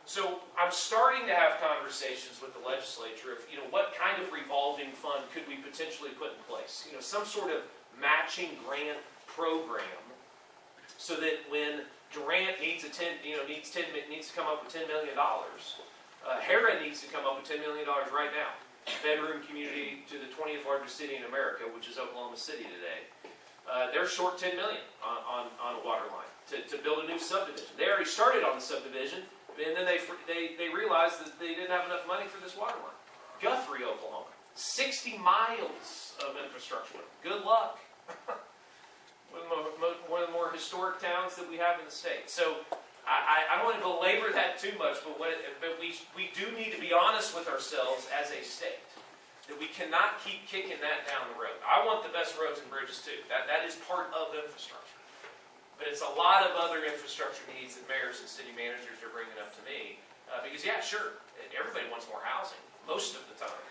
So I'm starting to have conversations with the legislature of, what kind of revolving fund could we potentially put in place? Some sort of matching grant program, so that when Durant needs to come up with $10 million. Hera needs to come up with $10 million right now. Bedroom community to the 20th largest city in America, which is Oklahoma City today. They're short $10 million on a water line to build a new subdivision. They already started on the subdivision, and then they realized that they didn't have enough money for this water line. Guthrie, Oklahoma, 60 miles of infrastructure. Good luck. One of the more historic towns that we have in the state. So I don't want to belabor that too much, but we do need to be honest with ourselves as a state, that we cannot keep kicking that down the road. I want the best roads and bridges too. That is part of infrastructure. But it's a lot of other infrastructure needs that mayors and city managers are bringing up to me. Because sure, everybody wants more housing, most of the time.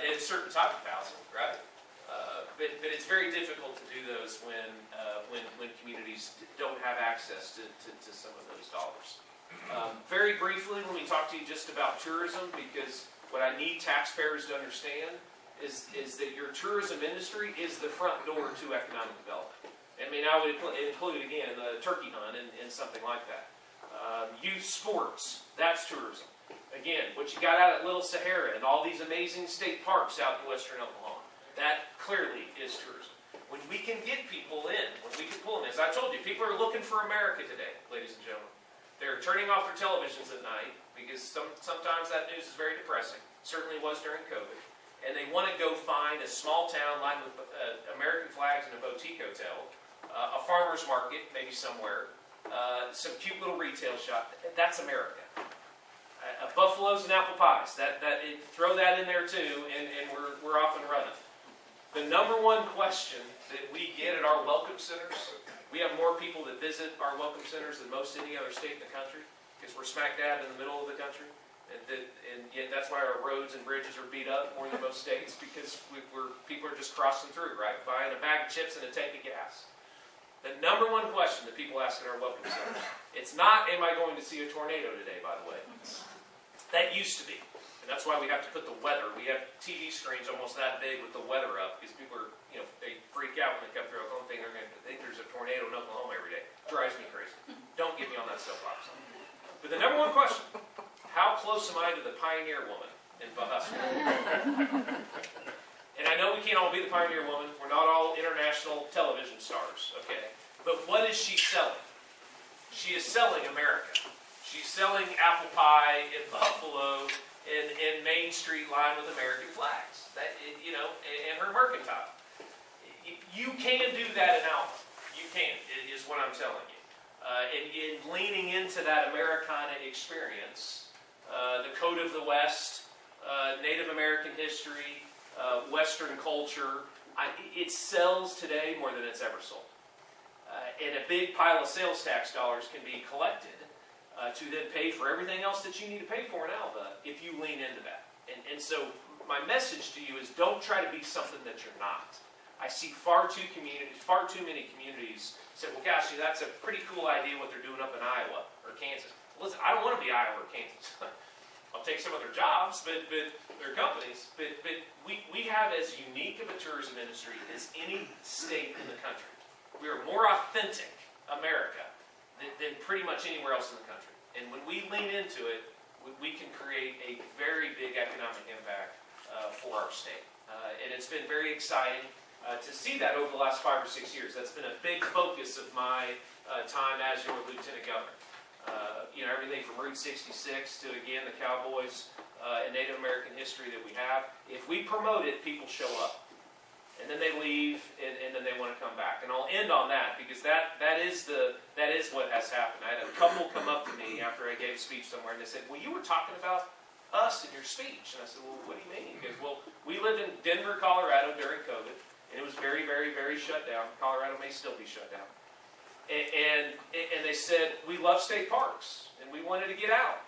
And certain type of housing, right? But it's very difficult to do those when communities don't have access to some of those dollars. Very briefly, let me talk to you just about tourism, because what I need taxpayers to understand is that your tourism industry is the front door to economic development. I mean, I would include, again, the turkey hunt and something like that. Youth sports, that's tourism. Again, what you got out at Little Sahara and all these amazing state parks out in western Oklahoma, that clearly is tourism. When we can get people in, when we can pull them in, as I told you, people are looking for America today, ladies and gentlemen. They're turning off their televisions at night because sometimes that news is very depressing. Certainly was during COVID. And they want to go find a small town lined with American flags and a boutique hotel, a farmer's market, maybe somewhere, some cute little retail shop. That's America. Buffaloes and apple pies. Throw that in there too, and we're off and running. The number one question that we get at our welcome centers, we have more people that visit our welcome centers than most any other state in the country, because we're smack dab in the middle of the country. And yet that's why our roads and bridges are beat up more than most states, because people are just crossing through, right? Buying a bag of chips and a tank of gas. The number one question that people ask at our welcome centers, it's not, am I going to see a tornado today, by the way? That used to be. And that's why we have to put the weather. We have TV screens almost that big with the weather up because people are, they freak out when they come through Oklahoma, they're going to think there's a tornado in Oklahoma every day. Drives me crazy. Don't get me on that soapbox. But the number one question, how close am I to the pioneer woman in Valhalla? And I know we can't all be the pioneer woman. We're not all international television stars, okay? But what is she selling? She is selling America. She's selling apple pie in Buffalo and Main Street lined with American flags. And her mercantile. You can do that in Alva. You can, is what I'm telling you. And in leaning into that Americana experience, the Code of the West, Native American history, Western culture, it sells today more than it's ever sold. And a big pile of sales tax dollars can be collected to then pay for everything else that you need to pay for in Alva if you lean into that. And so my message to you is don't try to be something that you're not. I see far too many communities say, well, gosh, that's a pretty cool idea what they're doing up in Iowa or Kansas. Listen, I don't want to be Iowa or Kansas. I'll take some of their jobs, but their companies. But we have as unique of a tourism industry as any state in the country. We are more authentic America than pretty much anywhere else in the country. And when we lean into it, we can create a very big economic impact for our state. And it's been very exciting to see that over the last 5 or 6 years. That's been a big focus of my time as your lieutenant governor. Everything from Route 66 to, again, the Cowboys and Native American history that we have. If we promote it, people show up. And then they leave, and then they want to come back. And I'll end on that, because that is what has happened. I had a couple come up to me after I gave a speech somewhere, and they said, well, you were talking about us in your speech. And I said, well, what do you mean? He goes, well, we lived in Denver, Colorado during COVID, and it was very, very, very shut down. Colorado may still be shut down. And they said, we love state parks, and we wanted to get out.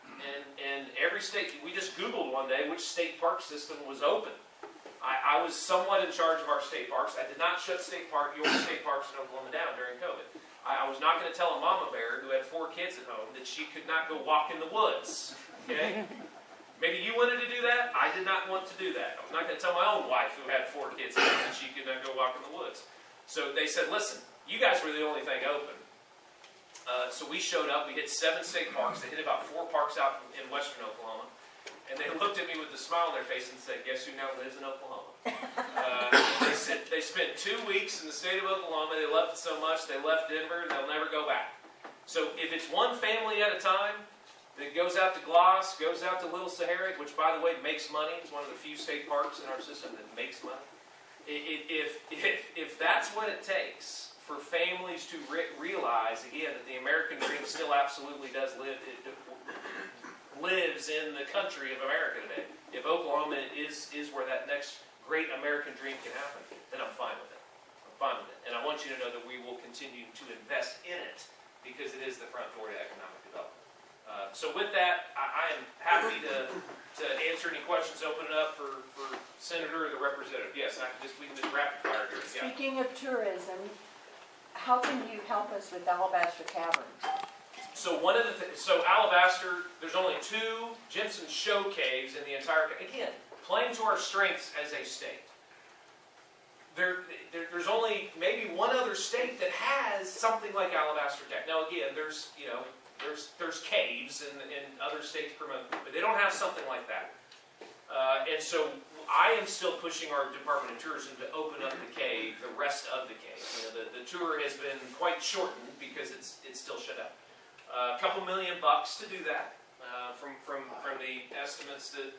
And every state, we just Googled one day which state park system was open. I was somewhat in charge of our state parks. I did not shut your state parks in Oklahoma down during COVID. I was not going to tell a mama bear who had 4 kids at home that she could not go walk in the woods. Okay? Maybe you wanted to do that. I did not want to do that. I was not going to tell my own wife who had 4 kids at home that she could not go walk in the woods. So they said, listen, you guys were the only thing open. So we showed up. We hit 7 state parks. They hit about 4 parks out in western Oklahoma. And they looked at me with a smile on their face and said, guess who now lives in Oklahoma? They said they spent 2 weeks in the state of Oklahoma. They loved it so much, they left Denver, and they'll never go back. So if it's one family at a time that goes out to Gloss, goes out to Little Sahara, which, by the way, makes money. It's one of the few state parks in our system that makes money. If that's what it takes for families to realize, again, that the American dream still absolutely does lives in the country of America today. If Oklahoma is where that next great American dream can happen, then I'm fine with it. I'm fine with it. And I want you to know that we will continue to invest in it because it is the front door to economic development. So with that, I am happy to answer any questions, open it up for Senator or the representative. Yes, we can just rapid fire here. Yeah. Speaking of tourism, how can you help us with Alabaster Caverns? So Alabaster, there's only 2 Jensen show caves in the entire, again, playing to our strengths as a state. There's only maybe one other state that has something like Alabaster Cave. Now again, there's caves and other states promote, but they don't have something like that. And so I am still pushing our Department of Tourism to open up the cave, the rest of the cave. The tour has been quite shortened because it's still shut down. A couple $1 million to do that from the estimates that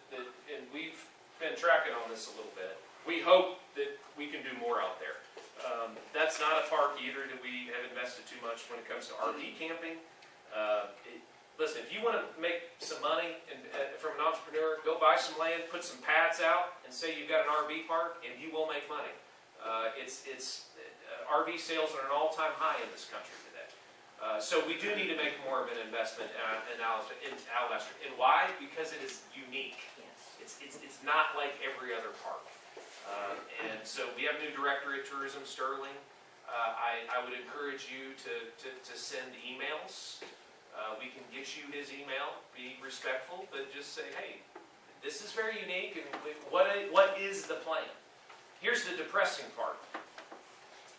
and we've been tracking on this a little bit. We hope that we can do more out there. That's not a park either that we have invested too much when it comes to RV camping. Listen, if you want to make some money from an entrepreneur, go buy some land, put some pads out, and say you've got an RV park, and you will make money. RV sales are at an all-time high in this country today. So we do need to make more of an investment in Alabaster. And why? Because it is unique. It's not like every other park. And so we have a new director at Tourism, Sterling. I would encourage you to send emails. We can get you his email. Be respectful, but just say, hey, this is very unique, and what is the plan? Here's the depressing part.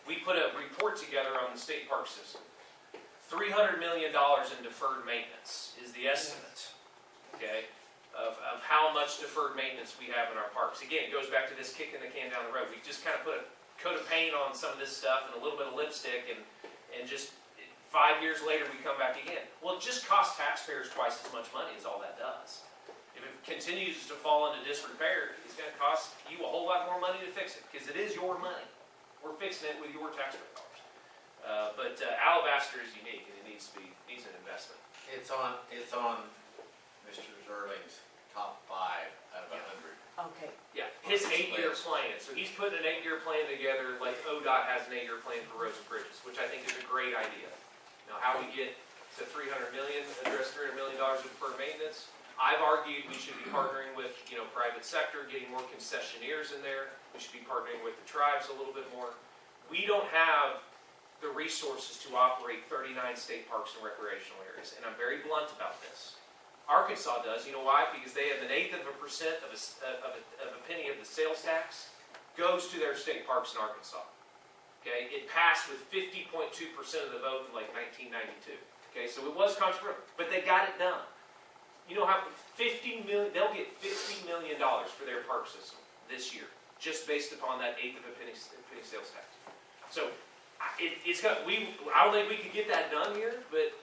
We put a report together on the state park system. $300 million in deferred maintenance is the estimate, okay, of how much deferred maintenance we have in our parks. Again, it goes back to this kicking the can down the road. We just kind of put a coat of paint on some of this stuff and a little bit of lipstick, and just 5 years later we come back again. Well, it just costs taxpayers twice as much money as all that does. If it continues to fall into disrepair, it's going to cost you a whole lot more money to fix it, because it is your money. We're fixing it with your taxpayer dollars. But Alabaster is unique, and it needs an investment. It's on Mr. Zerling's top 5 out of 100. Okay. Yeah, his 8-year plan. So he's putting an 8-year plan together, like ODOT has an 8-year plan for roads and bridges, which I think is a great idea. Now, how we get to $300 million, address $300 million of deferred maintenance, I've argued we should be partnering with, private sector, getting more concessionaires in there. We should be partnering with the tribes a little bit more. We don't have the resources to operate 39 state parks and recreational areas, and I'm very blunt about this. Arkansas does. You know why? Because they have 1/8% of a penny of the sales tax goes to their state parks in Arkansas. Okay, it passed with 50.2% of the vote in like 1992. Okay, so it was controversial, but they got it done. You know how $50 million? They'll get $50 million for their park system this year, just based upon that 1/8 of a penny sales tax. So it's got. I don't think we could get that done here, but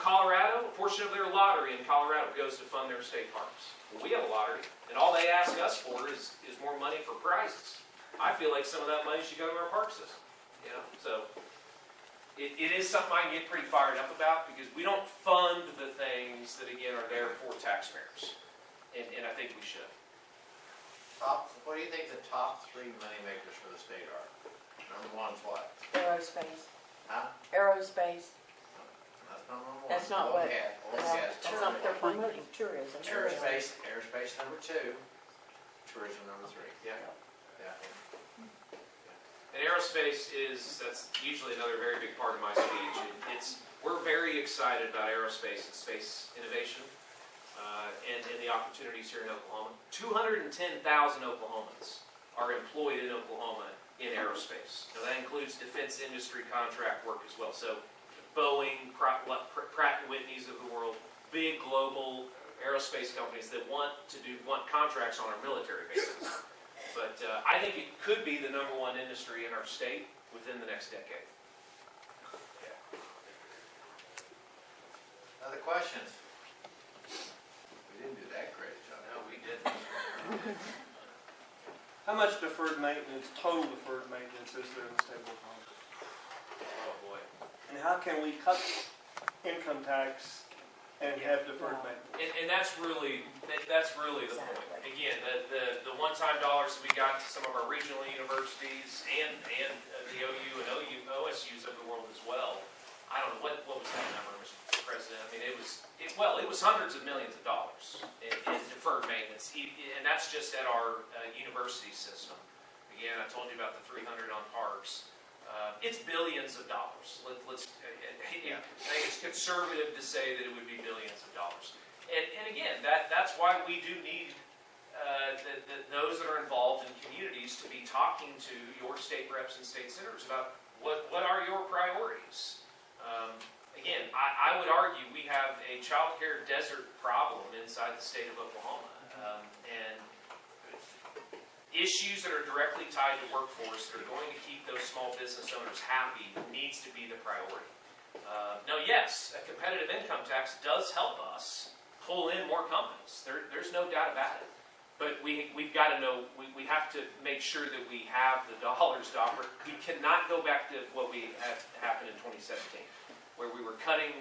Colorado, a portion of their lottery in Colorado goes to fund their state parks. Well, we have a lottery, and all they ask us for is more money for prizes. I feel like some of that money should go to our park system. So it is something I can get pretty fired up about, because we don't fund the things that again are there for taxpayers, and I think we should. What do you think the top 3 money makers for the state are? Number 1's what? Aerospace. Huh? Aerospace. That's not number 1. That's not what- That's That's not, they're promoting tourism. Aerospace number 2. Tourism number 3. Yeah. Yeah. And aerospace that's usually another very big part of my speech. We're very excited about aerospace and space innovation, and the opportunities here in Oklahoma. 210,000 Oklahomans are employed in Oklahoma in aerospace. Now that includes defense industry contract work as well. So Boeing, Pratt & Whitney's of the world, big global aerospace companies that want contracts on our military bases. But I think it could be the number 1 industry in our state within the next decade. Yeah. Other questions? We didn't do that great a job. No, we didn't. How much deferred maintenance, total deferred maintenance, is there in the state of Oklahoma? Oh, boy. And how can we cut income tax and have deferred maintenance? And that's really the point. Again, the one-time dollars that we got to some of our regional universities and the OU and OSUs of the world as well. I don't know, what was that number, Mr. President? I mean, it was hundreds of millions of dollars in deferred maintenance, and that's just at our university system. Again, I told you about the 300 on parks. It's billions of dollars. I think it's conservative to say that it would be billions of dollars. And again, that's why we do need those that are involved in communities to be talking to your state reps and state senators about what are your priorities. Again, I would argue we have a child care desert problem inside the state of Oklahoma. And issues that are directly tied to workforce that are going to keep those small business owners happy needs to be the priority. Now, yes, a competitive income tax does help us pull in more companies. There's no doubt about it. But we've got to know, we have to make sure that we have the dollars to operate. We cannot go back to what we had happened in 2017, where we were cutting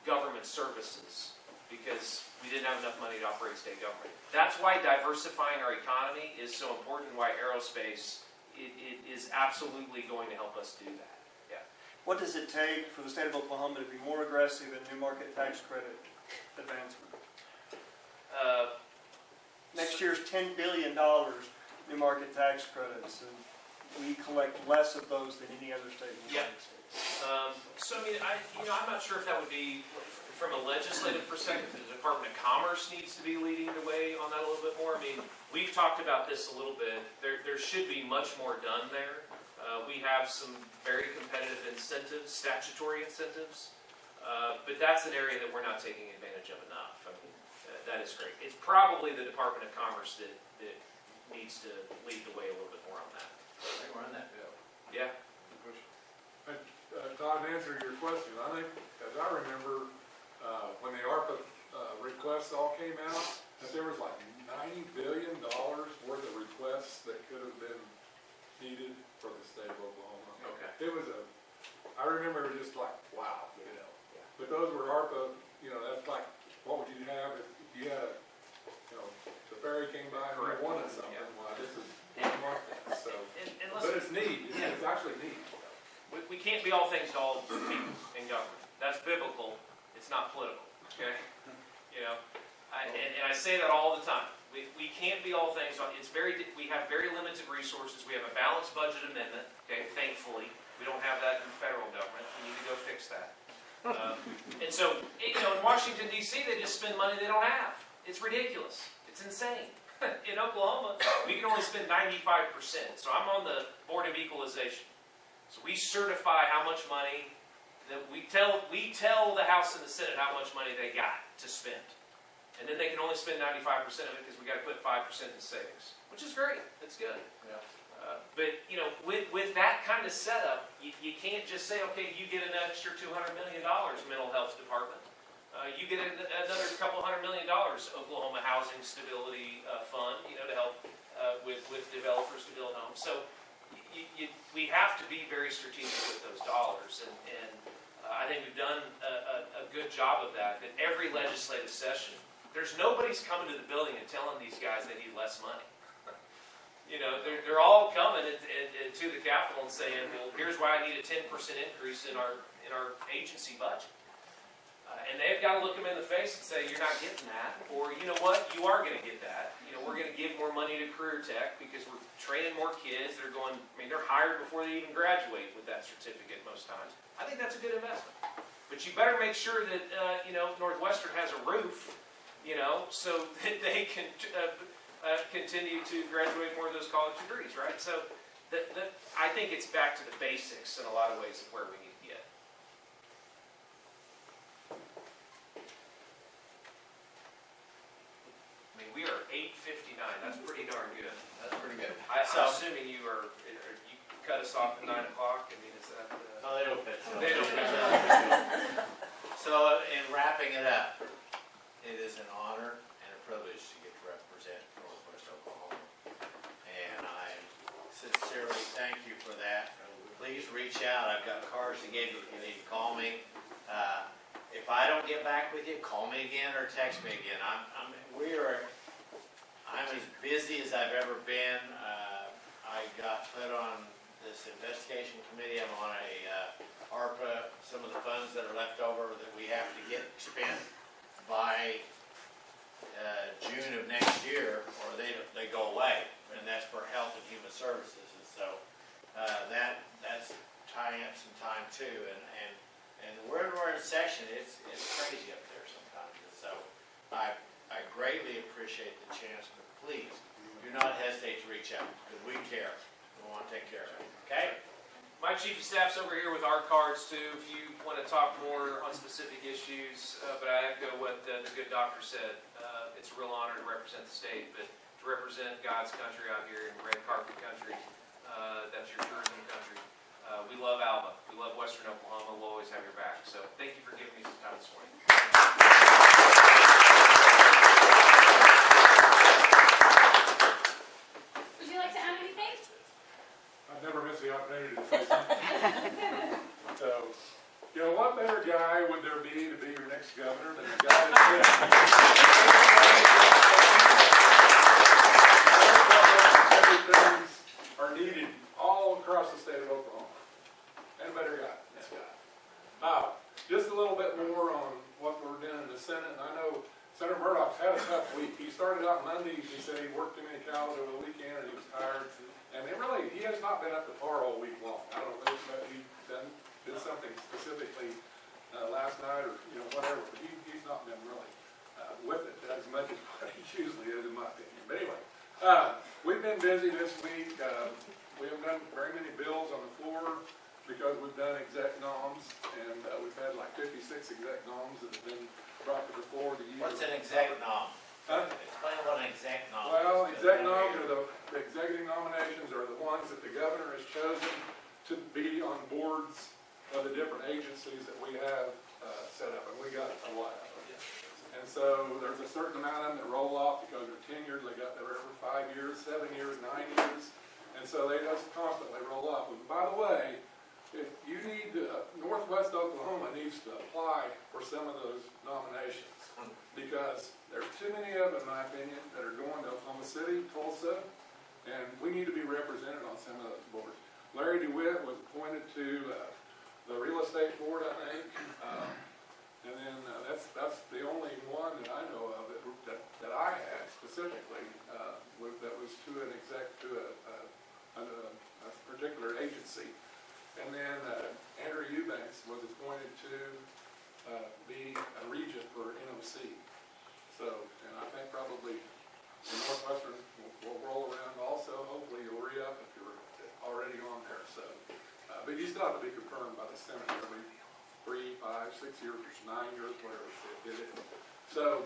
government services because we didn't have enough money to operate state government. That's why diversifying our economy is so important, why aerospace it is absolutely going to help us do that. Yeah. What does it take for the state of Oklahoma to be more aggressive in new market tax credit advancement? Next year's $10 billion new market tax credits, and we collect less of those than any other state in the United States. So I mean, I'm not sure if that would be from a legislative perspective. The Department of Commerce needs to be leading the way on that a little bit more. more. I mean, we've talked about this a little bit. There should be much more done there. We have some very competitive incentives, statutory incentives, but that's an area that we're not taking advantage of enough. I mean, that is great. It's probably the Department of Commerce that needs to lead the way a little bit more on that. They run that bill. Yeah. Todd, to answer your question, I think, as I remember, when the ARPA requests all came out, that there was like $90 billion worth of requests that could have been needed for the state of Oklahoma. Okay. It was I remember it was just like, wow, you know. But those were ARPA, you know, that's like, what would you have if you had the ferry came by and you wanted something, well, this is, didn't want that, so. And But it's neat, it's actually neat. we can't be all things to all people in government. That's biblical. It's not political. Okay. You know, and I say that all the time. We can't be all things. We have very limited resources. We have a balanced budget amendment. Okay, thankfully, we don't have that in the federal government. We need to go fix that. And so, in Washington D.C., they just spend money they don't have. It's ridiculous. It's insane. In Oklahoma, we can only spend 95%. So I'm on the Board of Equalization. So we certify how much money that we tell the House and the Senate how much money they got to spend. And then they can only spend 95% of it because we got to put 5% in savings, which is great. That's good. Yeah. But with that kind of setup, you can't just say, okay, you get an extra $200 million, mental health department. You get another couple $100 million, Oklahoma Housing Stability Fund, to help with developers to build homes. So we have to be very strategic with those dollars, and I think we've done a good job of that. In every legislative session, nobody's coming to the building and telling these guys they need less money. They're all coming to the Capitol and saying, well, here's why I need a 10% increase in our agency budget. And they've got to look them in the face and say, you're not getting that. Or, you know what, you are going to get that. We're going to give more money to career tech because we're training more kids. They're hired before they even graduate with that certificate most times. I think that's a good investment. But you better make sure that, Northwestern has a roof, so that they can continue to graduate more of those college degrees, right? So I think it's back to the basics in a lot of ways of where we need to get. I mean, we are 8:59. That's pretty darn good. That's pretty good. I'm So- assuming you cut us off at 9 o'clock. I mean, is that? No, they don't fit. They don't fit. So, in wrapping it up, it is an honor and a privilege to get to represent Northwest Oklahoma. And I sincerely thank you for that. Please reach out. I've got cards to give you if you need to call me. If I don't get back with you, call me again or text me again. I'm as busy as I've ever been. I got put on this investigation committee. I'm on a ARPA, some of the funds that are left over that we have to get spent by June of next year, or they go away, and that's for Health and Human Services. And so that's tying up some time too. And we're in session. It's crazy up there sometimes. And so I greatly appreciate the chance, but please do not hesitate to reach out because we care. We want to take care of it. Okay? My chief of staff's over here with our cards too, if you want to talk more on specific issues, but I echo what the good doctor said. It's a real honor to represent the state, but to represent God's country out here in red carpet country, that's your tourism country. We love Alva. We love Western Oklahoma. We'll always have your back. So thank you for giving me some time this morning. Would you like to add anything? I've never missed the opportunity to say something. So, what better guy would there be to be your next governor than the guy that's things are needed all across the state of Oklahoma. And a better guy, this guy. Just a little bit more on what we're doing in the Senate. And I know Senator Murdoch's had a tough week. He started out Monday, he said he worked too many cows over the weekend and he was tired. And he has not been up to par all week long. I don't know if he did something specifically last night or whatever, but he's not been really with it as much as what he usually is, in my opinion. But anyway, We've been busy this week. We haven't done very many bills on the floor because we've done exec noms, and we've had like 56 exec noms that have been brought to the floor to use. What's an exec nom? Huh? Explain what an exec nom is. Well, exec noms are the executive nominations are the ones that the governor has chosen to be on boards of the different agencies that we have set up, and we got a lot of them. And so there's a certain amount of them that roll off because they're tenured. They got there every 5 years, 7 years, 9 years, and so they just constantly roll off. And by the way, if you need Northwest Oklahoma needs to apply for some of those nominations because there's too many of them, in my opinion, that are going to Oklahoma City, Tulsa, and we need to be represented on some of those boards. Larry DeWitt was appointed to the real estate board, I think. And then that's the only one that I know of that I had specifically that was to an exec to a particular agency. And then Andrew Eubanks was appointed to be a regent for NOC. So, and I think probably the Northwestern will roll around also. Hopefully you'll re-up if you're already on there. So, but you still have to be confirmed by the Senate every 3, 5, 6 years, 9 years, whatever it is. So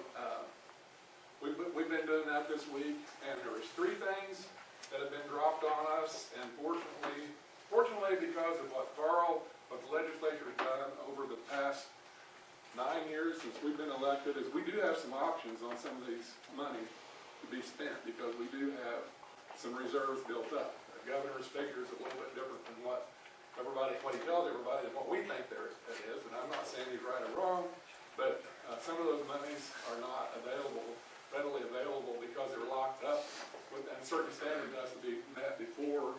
we've been doing that this week, and there was 3 things that have been dropped on us, and fortunately because of what the legislature has done over the past 9 years since we've been elected, is we do have some options on some of these money to be spent because we do have some reserves built up. The governor's figure is a little bit different than what he tells everybody and what we think it is, and I'm not saying he's right or wrong, but some of those monies are not readily available because they're locked up and certain standards has to be met before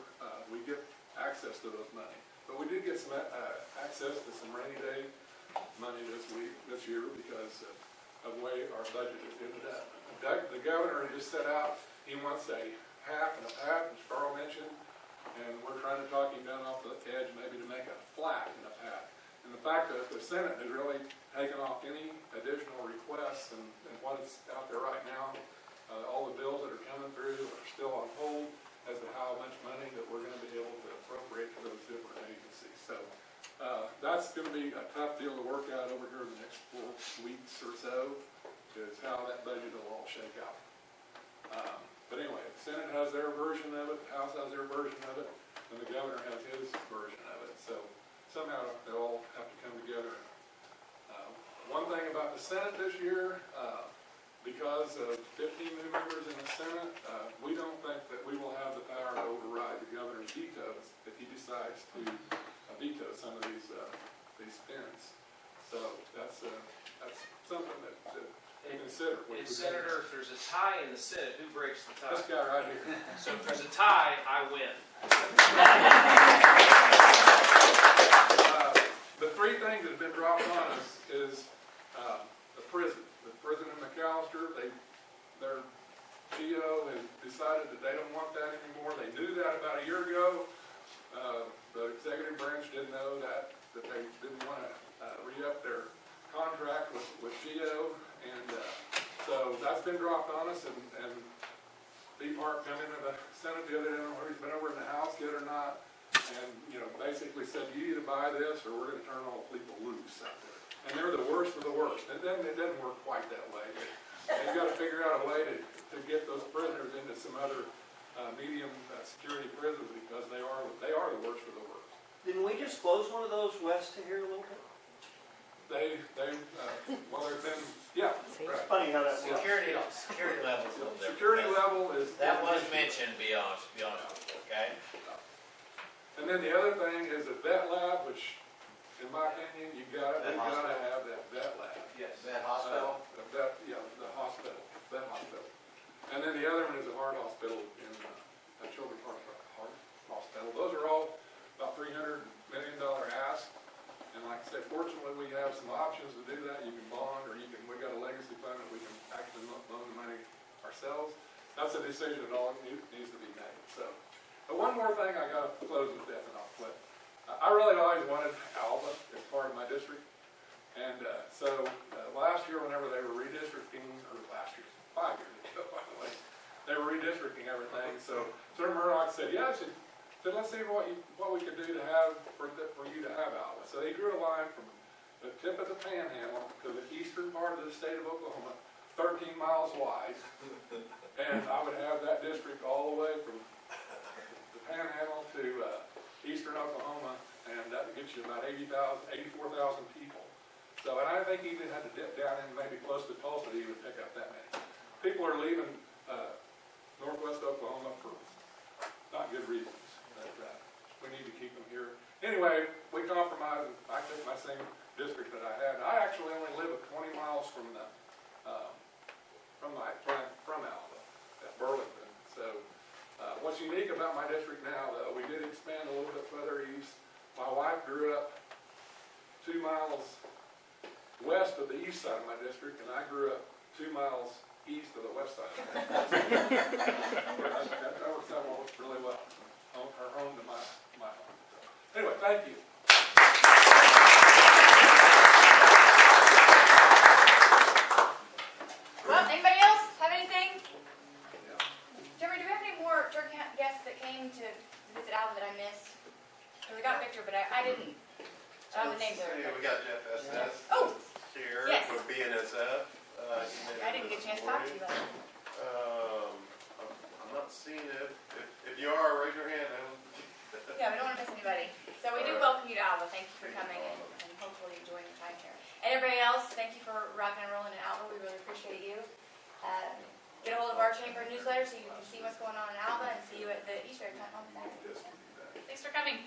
we get access to those money. But we did get some access to some rainy day money this year because of the way our budget has ended up. The governor just set out, he wants a half and a half, as Carl mentioned, and we're trying to talk him down off the edge maybe to make a flat and a path. And the fact that the Senate has really taken off any additional requests and what is out there right now, all the bills that are coming through are still on hold as to how much money that we're going to be able to appropriate to those different agencies. So that's going to be a tough deal to work out over here in the next 4 weeks or so, is how that budget will all shake out. But anyway, the Senate has their version of it, the House has their version of it, and the governor has his version of it. So somehow they'll all have to come together. One thing about the Senate this year, because of 15 new members in the Senate, we don't think that we will have the power to override the governor's vetoes if he decides to veto some of these spends. So that's something that consider. And Senator, if there's a tie in the Senate, who breaks the tie? This guy right here. So if there's a tie, I win. The 3 things that have been dropped on us is the prison. The prison in McAllister, their GO has decided that they don't want that anymore. They knew that about a year ago. The executive branch didn't know that they didn't want to re-up their contract with GO. And so that's been dropped on us, and Steve Hart come into the Senate the other day, I don't know if he's been over in the House yet or not, and, basically said, you either buy this or we're going to turn all the people loose out there. And they're the worst of the worst. It doesn't work quite that way. You've got to figure out a way to get those prisoners into some other medium security prisons because they are the worst of the worst. Didn't we just close one of those west of here a little bit? There's been, yeah. It's funny how that works. Security level is a little different. Security level is. That was mentioned, be honest with you, okay? And then the other thing is a vet lab, which, in my opinion, we've got to have that vet lab. Yes. That hospital? The hospital, vet hospital. And then the other one is a heart hospital in Children's Heart Hospital. Those are all about $300 million ask. And like I said, fortunately, we have some options to do that. You can bond, or we got a legacy fund that we can actually loan the money ourselves. That's a decision that all needs to be made. So, but one more thing I got to close with this, and I'll flip. I really always wanted Alva as part of my district. And so last year, whenever they were redistricting, or last year, 5 years ago, by the way, they were redistricting everything, so Senator Murdoch said, yeah, she said, let's see what we could do to have, for you to have Alva. So he drew a line from the tip of the panhandle to the eastern part of the state of Oklahoma, 13 miles wide, and I would have that district all the way from the panhandle to eastern Oklahoma, and that would get you about 84,000 people. So, and I think he even had to dip down in maybe close to Tulsa to even pick up that many. People are leaving northwest Oklahoma for not good reasons. But, we need to keep them here. Anyway, we compromised, and I took my same district that I had. I actually only live 20 miles from the from Alva, at Burlington. So, what's unique about my district now, though, we did expand a little bit further east. My wife grew up 2 miles west of the east side of my district, and I grew up 2 miles east of the west side of my district. That works out really well. Her home to my home. So, anyway, thank you. Well, anybody else have anything? Jeremy, do we have any more turkey hunt guests that came to visit Alva that I missed? Because I got Victor, but I didn't. I don't have the names there. We got Jeff SS. Oh, Here yes. with BNSF. I didn't get a chance to talk to you about it. I'm not seeing it. If you are, raise your hand. Yeah, we don't want to miss anybody. So we do welcome you to Alva. Thank you for coming and hopefully enjoying your time here. And everybody else, thank you for rocking and rolling in Alva. We really appreciate you. Get a hold of our chamber newsletter so you can see what's going on in Alva and see you at the Easter egg hunt on Saturday. Thanks for coming.